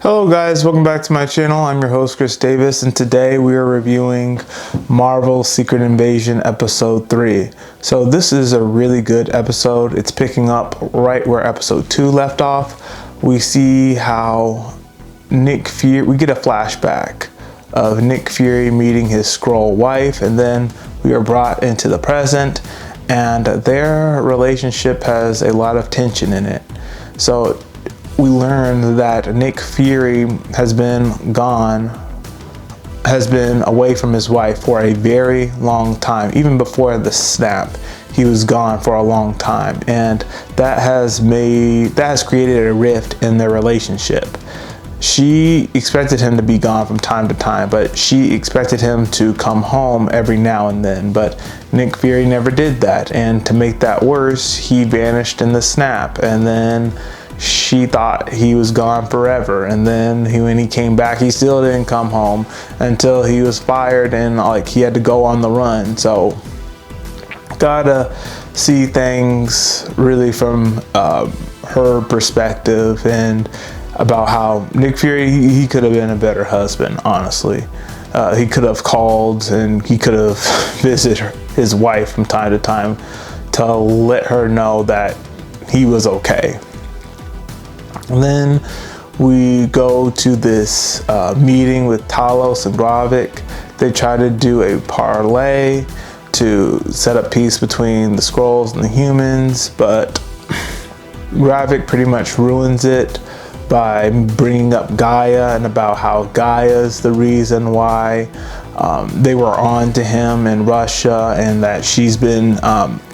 Hello guys, welcome back to my channel. I'm your host Chris Davis, and today we are reviewing Marvel's Secret Invasion episode 3. So this is a really good episode. It's picking up right where episode 2 left off. We see how Nick Fury, we get a flashback of Nick Fury meeting his Skrull wife, and then we are brought into the present, and their relationship has a lot of tension in it. So we learn that Nick Fury has been away from his wife for a very long time. Even before the snap, he was gone for a long time, and that has created a rift in their relationship. She expected him to be gone from time to time, but she expected him to come home every now and then, but Nick Fury never did that. And to make that worse, he vanished in the snap, and then she thought he was gone forever, and then when he came back, he still didn't come home until he was fired and he had to go on the run. So gotta see things really from her perspective, and about how Nick Fury, he could have been a better husband, honestly. He could have called and he could have visited his wife from time to time to let her know that he was okay. And then we go to this meeting with Talos and Gravik. They try to do a parlay to set up peace between the Skrulls and the humans, but Gravik pretty much ruins it by bringing up Gaia and about how Gaia is the reason why they were on to him in Russia, and that she's been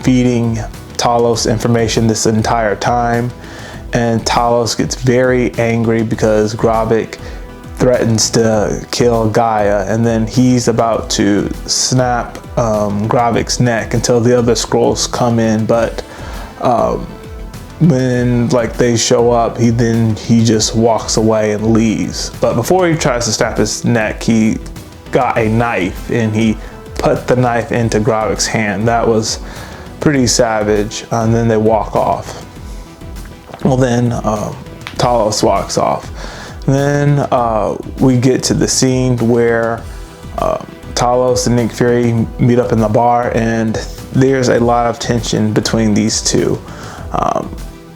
feeding Talos information this entire time. And Talos gets very angry because Gravik threatens to kill Gaia, and then he's about to snap Gravik's neck until the other Skrulls come in. But when they show up, he just walks away and leaves. But before he tries to snap his neck, he got a knife and he put the knife into Gravik's hand. That was pretty savage. And then they walk off. Well, then Talos walks off. Then we get to the scene where Talos and Nick Fury meet up in the bar, and there's a lot of tension between these two.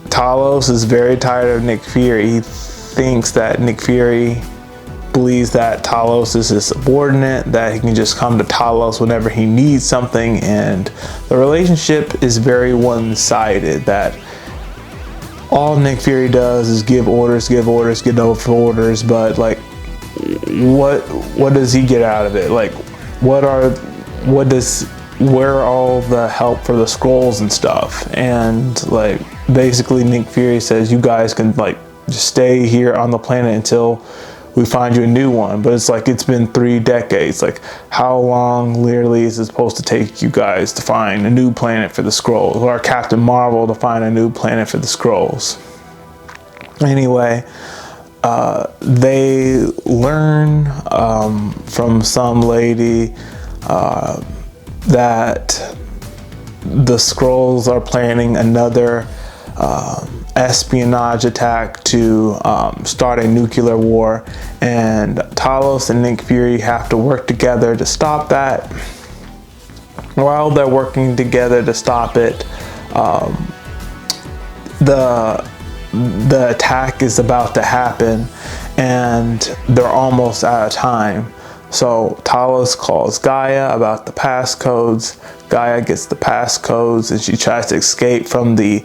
Talos is very tired of Nick Fury. He thinks that Nick Fury believes that Talos is his subordinate, that he can just come to Talos whenever he needs something, and the relationship is very one-sided, that all Nick Fury does is give orders, get orders, but what does he get out of it? Where are all the help for the Skrulls and stuff? And basically Nick Fury says, you guys can just stay here on the planet until we find you a new one. But it's been 3 decades. How long literally is it supposed to take you guys to find a new planet for the Skrulls, or Captain Marvel to find a new planet for the Skrulls? Anyway, they learn from some lady that the Skrulls are planning another espionage attack to start a nuclear war, and Talos and Nick Fury have to work together to stop that. While they're working together to stop it, the attack is about to happen, and they're almost out of time. So Talos calls Gaia about the passcodes. Gaia gets the passcodes, and she tries to escape from the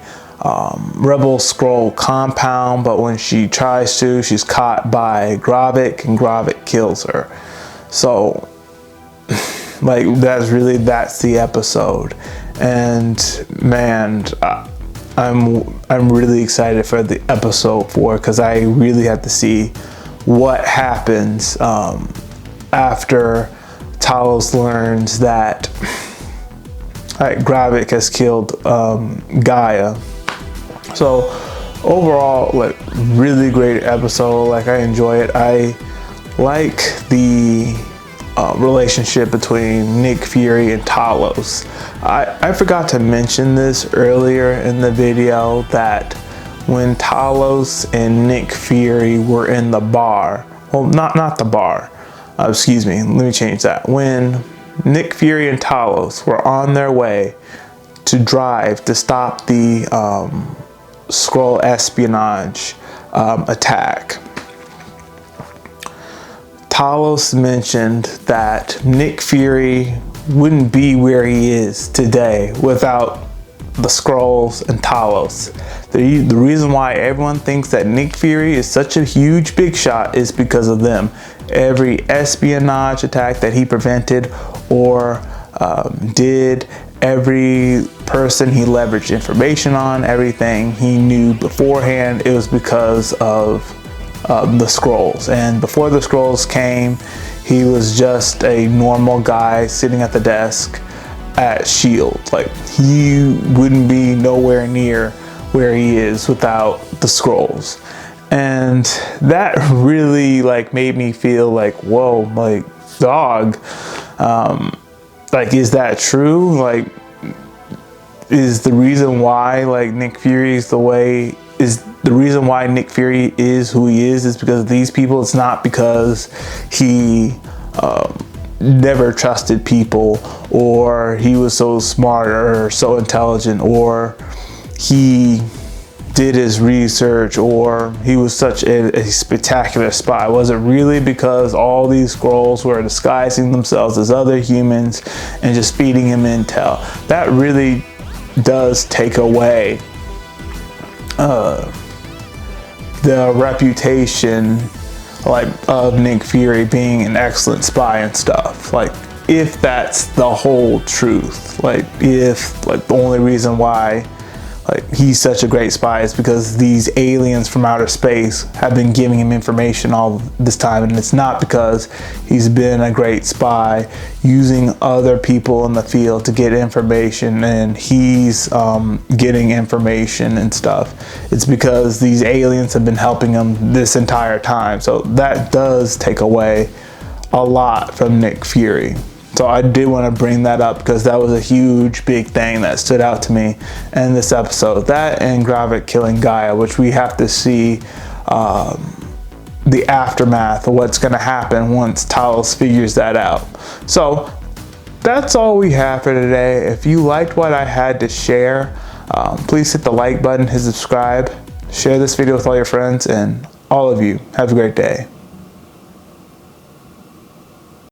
Rebel Skrull compound, but when she tries to, she's caught by Gravik, and Gravik kills her. So that's the episode. And man, I'm really excited for the episode 4, because I really have to see what happens after Talos learns that Gravik has killed Gaia. So overall, really great episode. I enjoy it. I like the relationship between Nick Fury and Talos. I forgot to mention this earlier in the video, that when Talos and Nick Fury were in the bar. Well, not the bar. Excuse me, let me change that. When Nick Fury and Talos were on their way to drive to stop the Skrull espionage attack, Talos mentioned that Nick Fury wouldn't be where he is today without the Skrulls and Talos. The reason why everyone thinks that Nick Fury is such a huge big shot is because of them. Every espionage attack that he prevented or did, every person he leveraged information on, everything he knew beforehand, it was because of the Skrulls. And before the Skrulls came, he was just a normal guy sitting at the desk at S.H.I.E.L.D. Like, he wouldn't be nowhere near where he is without the Skrulls. And that really like made me feel like, whoa, like, dog, like, is that true? Like, is the reason why like Nick Fury is the reason why Nick Fury is who he is because of these people? It's not because he never trusted people, or he was so smart or so intelligent, or he did his research, or he was such a spectacular spy. Was it really because all these Skrulls were disguising themselves as other humans and just feeding him intel? That really does take away the reputation like of Nick Fury being an excellent spy and stuff. Like, if that's the whole truth, like if like the only reason why like he's such a great spy is because these aliens from outer space have been giving him information all this time, and it's not because he's been a great spy using other people in the field to get information and he's getting information and stuff. It's because these aliens have been helping him this entire time. So that does take away a lot from Nick Fury. So I did want to bring that up because that was a huge, big thing that stood out to me in this episode. That and Gravik killing Gaia, which we have to see the aftermath of what's going to happen once Talos figures that out. So that's all we have for today. If you liked what I had to share, please hit the like button, hit subscribe, share this video with all your friends, and all of you have a great day.